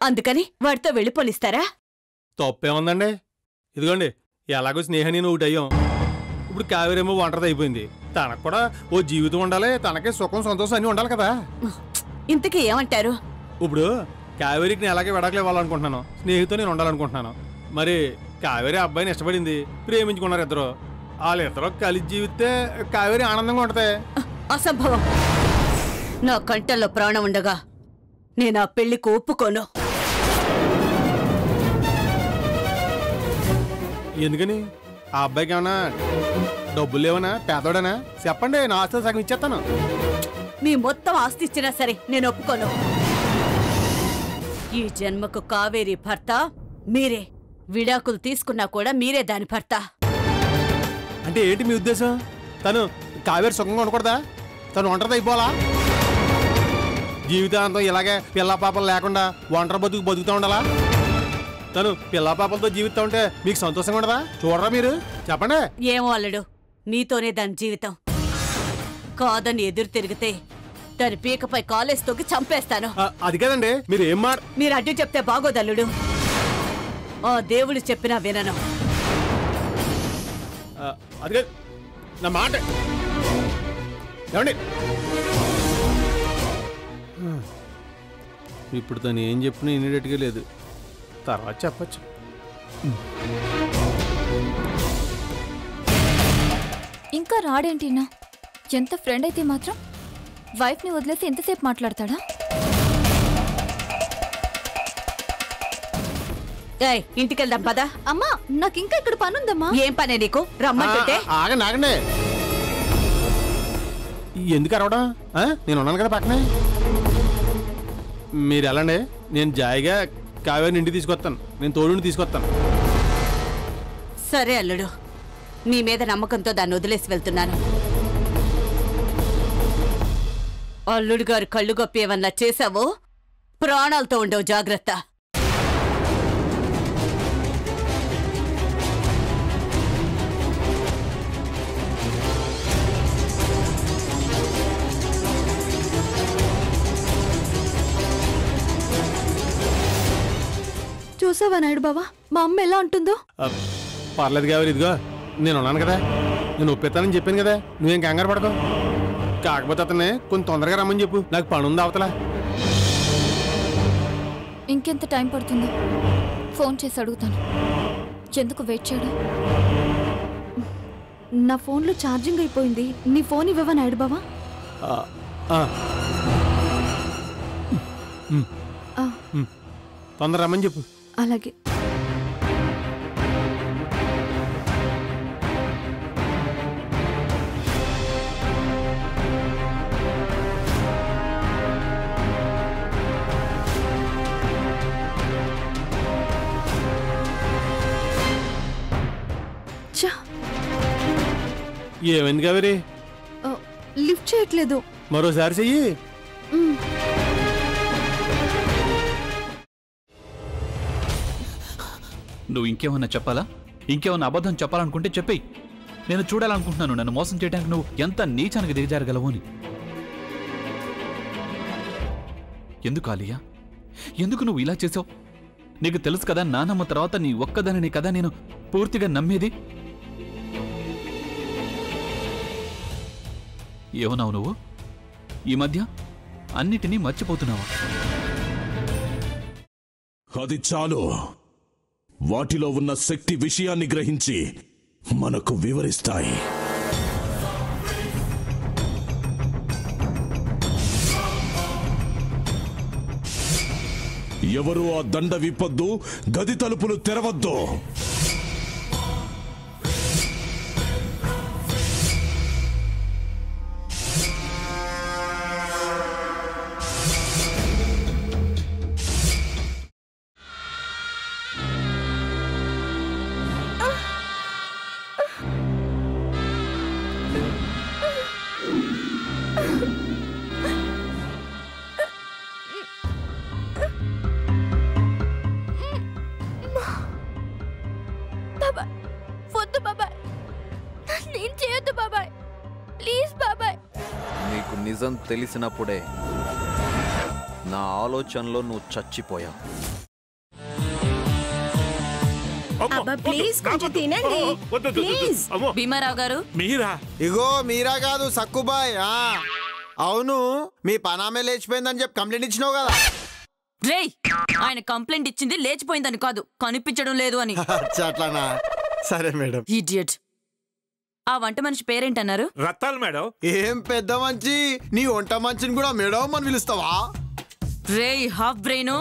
అందుకని వాడితో వెళ్ళి పోలిస్తారా? తప్పేముందండి, ఇదిగోండి ఎలాగో స్నేహని ఒకటి అయ్యాం. ఇప్పుడు కావేరేమో ఒంటరిది అయిపోయింది. తనకు కూడా ఓ జీవితం ఉండాలి, తనకే సుఖం సంతోషం అన్నీ ఉండాలి కదా. ఇంతకీ ఏమంటారు? ఇప్పుడు కావేరికి నేను అలాగే విడాకులు ఇవ్వాలనుకుంటున్నాను, స్నేహితుతో నేను ఉండాలనుకుంటున్నాను. మరి కావేరి అబ్బాయిని ఇష్టపడింది, ప్రేమించుకున్నారు ఇద్దరు. వాళ్ళిద్దరూ కలిసి జీవితే కావేరి ఆనందంగా ఉంటది. అసంభవం. నా కంటల్లో ప్రాణం ఉండగా నేను ఆ పెళ్లికి ఒప్పుకోను. ఎందుకని? ఆ అబ్బాయికి ఏమన్నా డబ్బులు లేవనా? పేదోడనా? చెప్పండి, నా ఆస్తి సగం ఇచ్చేస్తాను. మీ మొత్తం ఆస్తి ఇచ్చినా సరే నేను ఒప్పుకోను. ఈ జన్మకు కావేరి భర్త మీరే, విడాకులు తీసుకున్నా కూడా మీరే దాని భర్త. అంటే ఏంటి మీ ఉద్దేశం? తను కావేరి సుఖంగా ఉండకూడదా? తను ఒంటరిది అయిపోవాలా? జీవితాంతం ఇలాగే పిల్ల పాపలు లేకుండా ఒంటరి బతుకుతూ ఉండాలా? తను పిల్ల పాపలతో జీవిస్తూ ఉంటే మీకు సంతోషంగా ఉండదా? చూడరా మీరు, చెప్పండి. ఏమో అల్లుడు, మీతోనే దాని జీవితం. కాదని ఎదురు తిరిగితే దాని పీకపై కాలేజ్ తోకి చంపేస్తాను. అది కదండి, మీరు ఏం మీరు అడ్డు చెప్తే బాగోదల్లుడు. ఆ దేవుడు చెప్పినా వినను. అది నా మాట ఏమండి. ఇప్పుడు తను ఏం చెప్పినా ఇమీడియట్గా లేదు, తర్వాత చెప్పచ్చు. ఇంకా రాడేంటినా? ఎంత ఫ్రెండ్ అయితే మాత్రం వైఫ్ని వదిలేసి ఎంతసేపు మాట్లాడతాడా? ఇంటికెళ్దాం పదా. అమ్మా, నాకు ఇంకా ఇక్కడ పనుందమ్మా. ఏం పనే నీకు? రమ్మంటుంటే. ఆగండి ఆగండి, ఎందుకు అరవడం? నేను ఉన్నాను కదా పక్కనే. మీరు వెళ్ళండి, నేను జాయిగా కావేరిని ఇంటికి తీసుకొస్తాను. నేను తోడుని తీసుకొస్తాను. సరే అల్లుడు, నీ మీద నమ్మకంతో దాన్ని వదిలేసి వెళ్తున్నాను. అల్లుడు గారు కళ్ళు గొప్పి ఏమన్నా చేశావో ప్రాణాలతో ఉండవు, జాగ్రత్త. చూసావా నాయుడు బావా, మా అమ్మ ఎలా ఉంటుందో? పర్లేదు కావేరి, ఇదిగో నేను ఉన్నాను కదా, నేను ఒప్పిస్తానని చెప్పాను కదా, నువ్వేం కంగారు పడకు. కాకపోతే అతన్ని కొంచెం తొందరగా రమ్మని చెప్పు, నాకు పని ఉంది అవతల. ఇంకెంత టైం పడుతుందో ఫోన్ చేసి అడుగుతాను. ఎందుకు వెయిట్ చేయడం? నా ఫోన్లో ఛార్జింగ్ అయిపోయింది. నీ ఫోన్ ఇవ్వవా నాయుడు బావా? తొందర రమ్మని చెప్పు. అలాగే. ఏమైంది కావేరి? లిఫ్ట్ చేయట్లేదు. మరోసారి చెయ్యి. నువ్వు ఇంకేమన్నా చెప్పాలా? ఇంకేమన్నా అబద్ధం చెప్పాలనుకుంటే చెప్పేయి. నేను చూడాలనుకుంటున్నాను నన్ను మోసం చేయడానికి నువ్వు ఎంత నీచానికి దిగజారగలవు అని. ఎందుకు ఆలియా, ఎందుకు నువ్వు ఇలా చేసావు? నీకు తెలుసు కదా, నానమ్మ తర్వాత నీ ఒక్కదానిని కదా నేను పూర్తిగా నమ్మేది. ఏమన్నావు నువ్వు? ఈ మధ్య అన్నిటినీ మర్చిపోతున్నావా? అది చాలు. వాటిలో ఉన్న శక్తి విషయాన్ని గ్రహించి మనకు వివరిస్తాయి. ఎవరు ఆ దండ విప్పొద్దు, గది తలుపులు తెరవద్దు. నీకు నిజం తెలిసినప్పుడే నా ఆలోచనలో నువ్వు చచ్చిపోయావు. అబ్బా ప్లీజ్ కొంచెం తినండి ప్లీజ్. భీమారావు గారు మీరా? ఇగో మీరా కాదు సక్కుబాయ్. అవును, మీ పనామే లేచిపోయిందని చెప్పి కంప్లైంట్ ఇచ్చినావు కదా. రేయ్, ఆయన కంప్లైంట్ ఇచ్చింది లేచిపోయిందని కాదు, కనిపించడం లేదు అని. అట్లానా? సరే మేడం. ఇడియట్. ఆ వంట మనిషి పేరేంటన్నారు? రత్తాలు మేడం. ఏం పెద్ద మంచి, నీ వంట మంచిని కూడా మేడం అని పిలుస్తావా? రేయ్ హాఫ్ బ్రెయిన్,